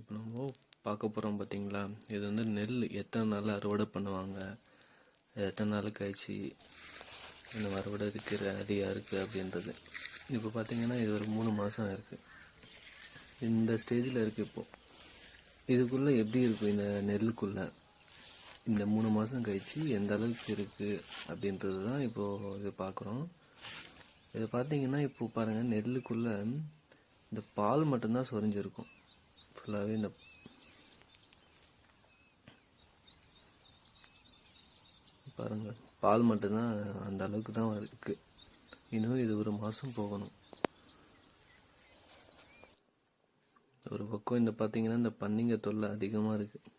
இப்போ நம்ம பார்க்க போகிறோம் பார்த்தீங்களா, இது வந்து நெல் எத்தனை நாள் அறுவடை பண்ணுவாங்க, எத்தனை நாள் கழிச்சு இந்த அறுவடை இருக்கிற ரெடியாக இருக்குது அப்படின்றது. இப்போ பார்த்தீங்கன்னா இது ஒரு 3 மாதம் இருக்குது, இந்த ஸ்டேஜில் இருக்குது. இப்போது இதுக்குள்ளே எப்படி இருக்கும், இந்த நெல்லுக்குள்ளே இந்த 3 மாதம் கழிச்சு எந்த அளவுக்கு இருக்குது அப்படின்றது தான் இப்போது இது பார்க்குறோம். இதை பார்த்தீங்கன்னா இப்போ பாருங்கள், நெல்லுக்குள்ளே இந்த பால் மட்டும்தான் சொரிஞ்சிருக்கும் ஃபுல்லாகவே. இந்த பாருங்கள், பால் மட்டும்தான் அந்த அளவுக்கு தான் இருக்குது. இன்னும் இது ஒரு மாதம் போகணும். ஒரு பக்கம் இந்த பார்த்தீங்கன்னா இந்த பன்னிங்க தொல்லை அதிகமாக இருக்குது.